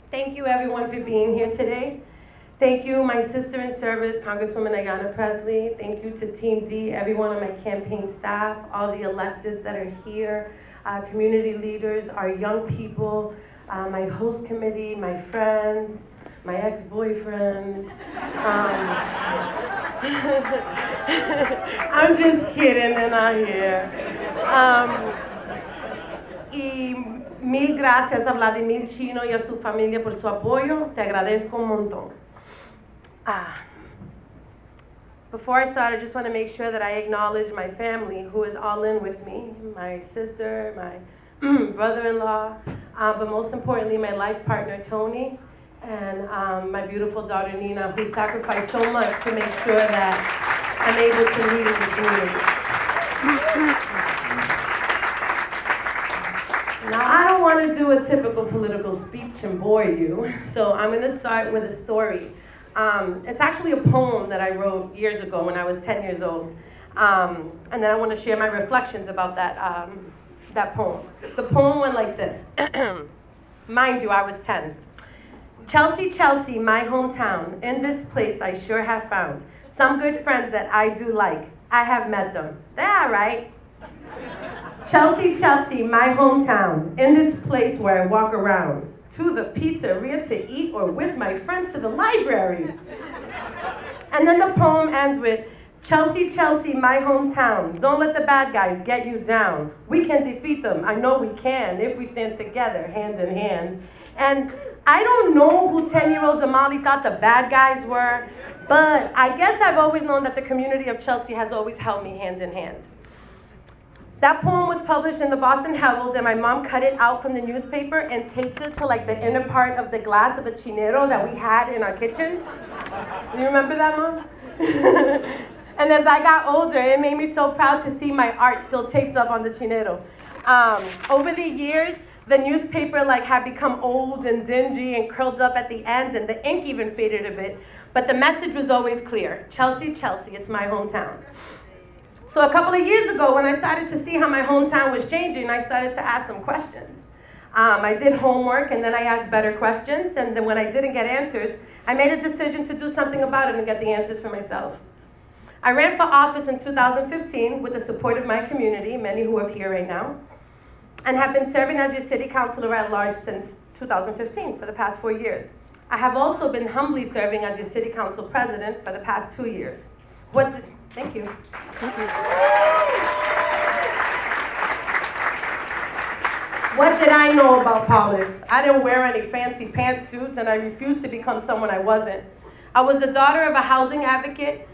Thank you everyone for being here today. Thank you, my sister in service, Congresswoman Ayanna Presley. Thank you to Team D, everyone on my campaign staff, all the electeds that are here, community leaders, our young people, my host committee, my friends, my ex-boyfriends. I'm just kidding, they're not here. Y mil gracias a Vladimir Chino y a su familia por su apoyo. Te agradezco un montón. Before I start, I just want to make sure that I acknowledge my family who is all in with me, my sister, my brother-in-law, but most importantly, my life partner, Tony, and my beautiful daughter, Nina, who sacrificed so much to make sure that I'm able to lead in the community. Now, I don't want to do a typical political speech and bore you, so I'm going to start with a story. It's actually a poem that I wrote years ago when I was 10 years old. And then I want to share my reflections about that poem. The poem went like this. Mind you, I was 10. Chelsea, Chelsea, my hometown. In this place I sure have found some good friends that I do like. I have met them. They're all right. Chelsea, Chelsea, my hometown. In this place where I walk around. To the pizzeria to eat or with my friends to the library. And then the poem ends with, Chelsea, Chelsea, my hometown. Don't let the bad guys get you down. We can defeat them, I know we can, if we stand together, hand in hand. And I don't know who 10-year-old Damali thought the bad guys were, but I guess I've always known that the community of Chelsea has always held me hand in hand. That poem was published in the Boston Herald, and my mom cut it out from the newspaper and taped it to like the inner part of the glass of a chinero that we had in our kitchen. You remember that, Mom? And as I got older, it made me so proud to see my art still taped up on the chinero. Over the years, the newspaper had become old and dingy and curled up at the end, and the ink even faded a bit. But the message was always clear. Chelsea, Chelsea, it's my hometown. So a couple of years ago, when I started to see how my hometown was changing, I started to ask some questions. I did homework, and then I asked better questions, and then when I didn't get answers, I made a decision to do something about it and get the answers for myself. I ran for office in 2015 with the support of my community, many who are here right now, and have been serving as your city councilor at large since 2015 for the past 4 years. I have also been humbly serving as your city council president for the past 2 years. Thank you. Thank you. What did I know about politics? I didn't wear any fancy pantsuits, and I refused to become someone I wasn't. I was the daughter of a housing advocate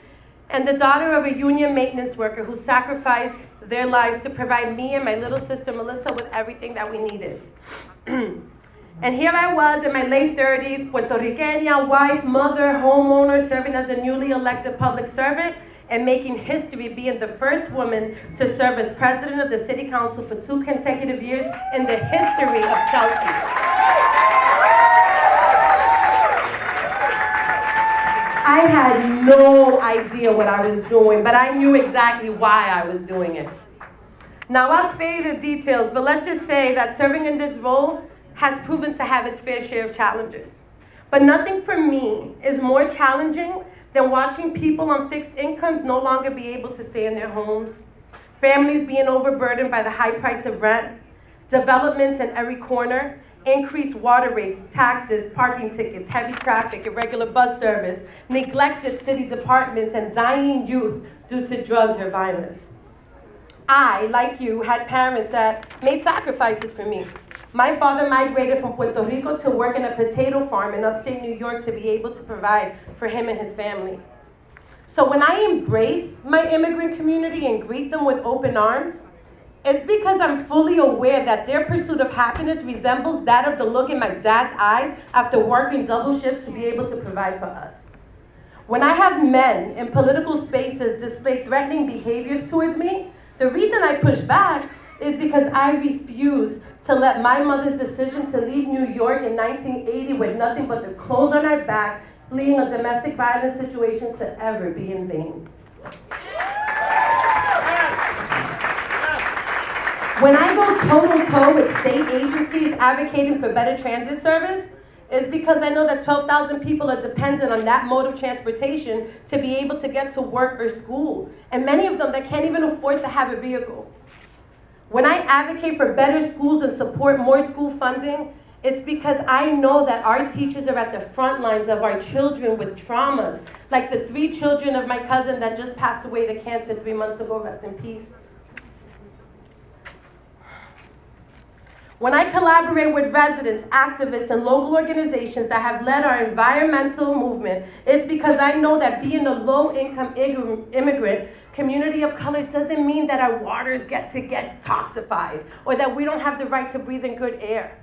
and the daughter of a union maintenance worker who sacrificed their lives to provide me and my little sister Melissa with everything that we needed. And here I was in my late 30s, Puerto Rican wife, mother, homeowner, serving as a newly elected public servant, and making history being the first woman to serve as president of the city council for 2 consecutive years in the history of Chelsea. I had no idea what I was doing, but I knew exactly why I was doing it. Now, I'll spare you the details, but let's just say that serving in this role has proven to have its fair share of challenges. But nothing for me is more challenging than watching people on fixed incomes no longer be able to stay in their homes, families being overburdened by the high price of rent, developments in every corner, increased water rates, taxes, parking tickets, heavy traffic, irregular bus service, neglected city departments, and dying youth due to drugs or violence. I, like you, had parents that made sacrifices for me. My father migrated from Puerto Rico to work in a potato farm in upstate New York to be able to provide for him and his family. So when I embrace my immigrant community and greet them with open arms, it's because I'm fully aware that their pursuit of happiness resembles that of the look in my dad's eyes after working double shifts to be able to provide for us. When I have men in political spaces display threatening behaviors towards me, the reason I push back is because I refuse to let my mother's decision to leave New York in 1980 with nothing but the clothes on our back, fleeing a domestic violence situation, to ever be in vain. When I go toe-to-toe with state agencies advocating for better transit service, is because I know that 12,000 people are dependent on that mode of transportation to be able to get to work or school. And many of them that can't even afford to have a vehicle. When I advocate for better schools and support more school funding, it's because I know that our teachers are at the front lines of our children with traumas, like the 3 children of my cousin that just passed away to cancer 3 months ago, rest in peace. When I collaborate with residents, activists, and local organizations that have led our environmental movement, it's because I know that being a low-income immigrant community of color doesn't mean that our waters get toxified or that we don't have the right to breathe in good air.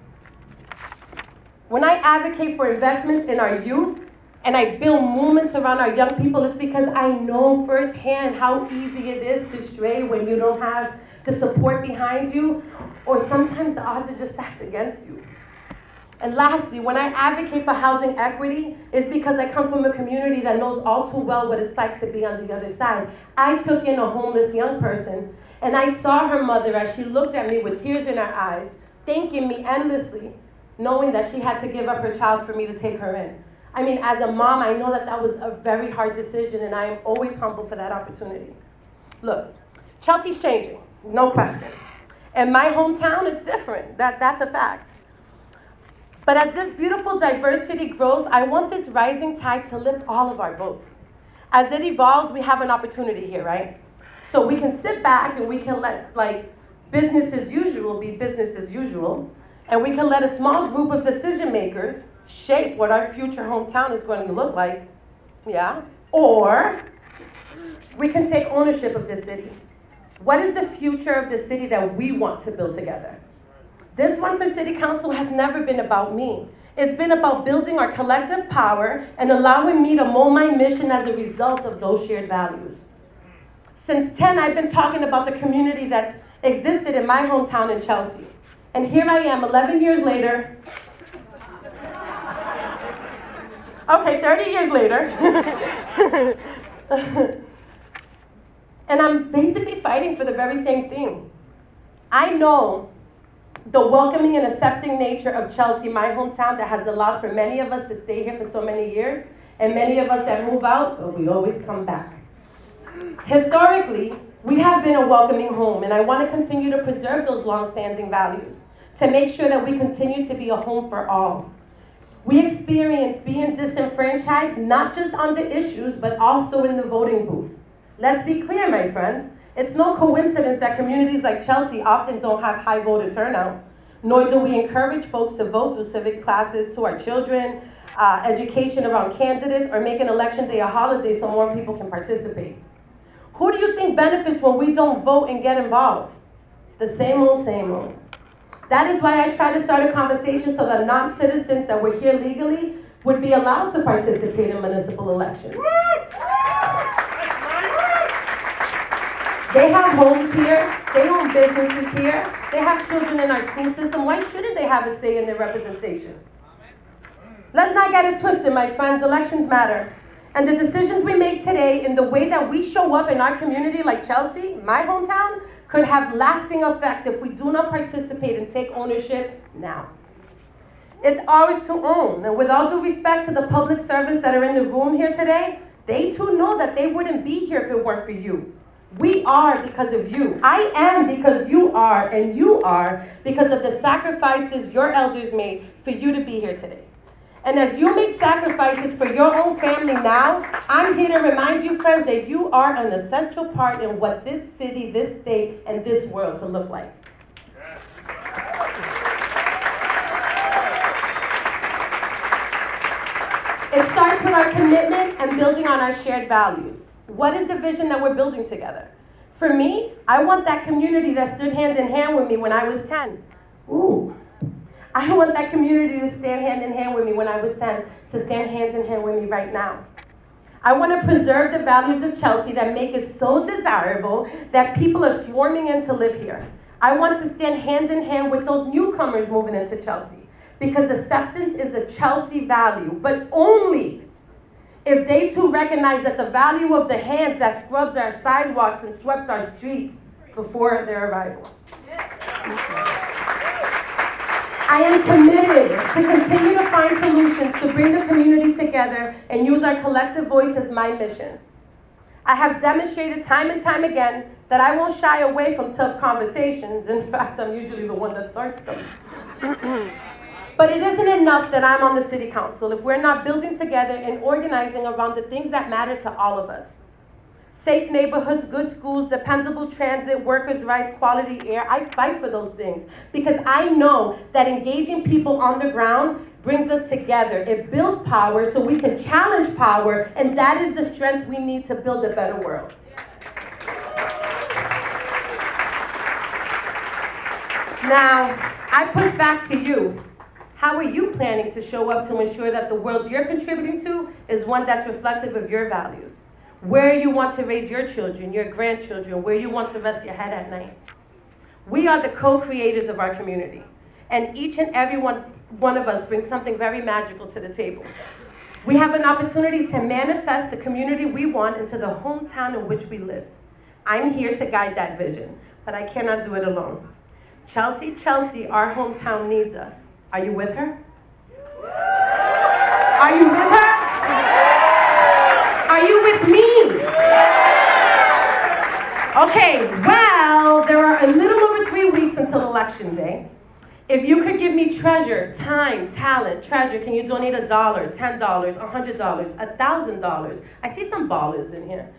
When I advocate for investments in our youth and I build movements around our young people, it's because I know firsthand how easy it is to stray when you don't have the support behind you, or sometimes the odds are just stacked against you. And lastly, when I advocate for housing equity, it's because I come from a community that knows all too well what it's like to be on the other side. I took in a homeless young person, and I saw her mother as she looked at me with tears in her eyes, thanking me endlessly, knowing that she had to give up her child for me to take her in. I mean, as a mom, I know that that was a very hard decision, and I am always humble for that opportunity. Look, Chelsea's changing, no question. In my hometown, it's different. That's a fact. But as this beautiful diversity grows, I want this rising tide to lift all of our boats. As it evolves, we have an opportunity here, right? So we can sit back and we can let, business as usual be business as usual, and we can let a small group of decision makers shape what our future hometown is going to look like, yeah? Or we can take ownership of this city. What is the future of the city that we want to build together? This one for City Council has never been about me. It's been about building our collective power and allowing me to mold my mission as a result of those shared values. Since 10, I've been talking about the community that's existed in my hometown in Chelsea. And here I am, 11 years later. Okay, 30 years later. And I'm basically fighting for the very same thing. I know the welcoming and accepting nature of Chelsea, my hometown, that has allowed for many of us to stay here for so many years, and many of us that move out, but we always come back. Historically, we have been a welcoming home, and I want to continue to preserve those long-standing values to make sure that we continue to be a home for all. We experience being disenfranchised not just on the issues, but also in the voting booth. Let's be clear, my friends. It's no coincidence that communities like Chelsea often don't have high voter turnout, nor do we encourage folks to vote through civic classes to our children, education around candidates, or make an election day a holiday so more people can participate. Who do you think benefits when we don't vote and get involved? The same old, same old. That is why I try to start a conversation so that non-citizens that were here legally would be allowed to participate in municipal elections. They have homes here, they own businesses here, they have children in our school system. Why shouldn't they have a say in their representation? Let's not get it twisted, my friends. Elections matter. And the decisions we make today in the way that we show up in our community like Chelsea, my hometown, could have lasting effects if we do not participate and take ownership now. It's ours to own. And with all due respect to the public servants that are in the room here today, they too know that they wouldn't be here if it weren't for you. We are because of you. I am because you are, and you are because of the sacrifices your elders made for you to be here today. And as you make sacrifices for your own family now, I'm here to remind you, friends, that you are an essential part in what this city, this state, and this world could look like. It starts with our commitment and building on our shared values. What is the vision that we're building together? For me, I want that community that stood hand in hand with me when I was 10. Ooh. I want that community to stand hand in hand with me when I was 10, to stand hand in hand with me right now. I want to preserve the values of Chelsea that make it so desirable that people are swarming in to live here. I want to stand hand in hand with those newcomers moving into Chelsea, because acceptance is a Chelsea value, but only if they too recognize that the value of the hands that scrubbed our sidewalks and swept our streets before their arrival. I am committed to continue to find solutions to bring the community together and use our collective voice as my mission. I have demonstrated time and time again that I won't shy away from tough conversations. In fact, I'm usually the one that starts them. But it isn't enough that I'm on the city council if we're not building together and organizing around the things that matter to all of us. Safe neighborhoods, good schools, dependable transit, workers' rights, quality air. I fight for those things because I know that engaging people on the ground brings us together. It builds power so we can challenge power, and that is the strength we need to build a better world. Now, I push back to you. How are you planning to show up to ensure that the world you're contributing to is one that's reflective of your values? Where you want to raise your children, your grandchildren, where you want to rest your head at night. We are the co-creators of our community, and each and every one of us brings something very magical to the table. We have an opportunity to manifest the community we want into the hometown in which we live. I'm here to guide that vision, but I cannot do it alone. Chelsea, Chelsea, our hometown needs us. Are you with her? Are you with her? Are you with me? Okay, well, there are a little over 3 weeks until Election Day. If you could give me treasure, time, talent, treasure, can you donate $1, $10, $100, $1,000? I see some ballers in here.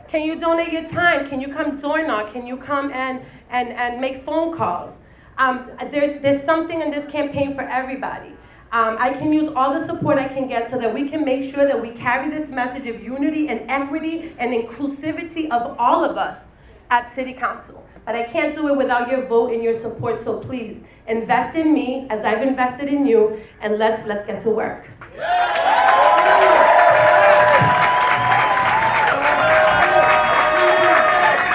Can you donate your time? Can you come door knock? Can you come and make phone calls? There's something in this campaign for everybody. I can use all the support I can get so that we can make sure that we carry this message of unity and equity and inclusivity of all of us at City Council. But I can't do it without your vote and your support, so please invest in me as I've invested in you, and let's get to work.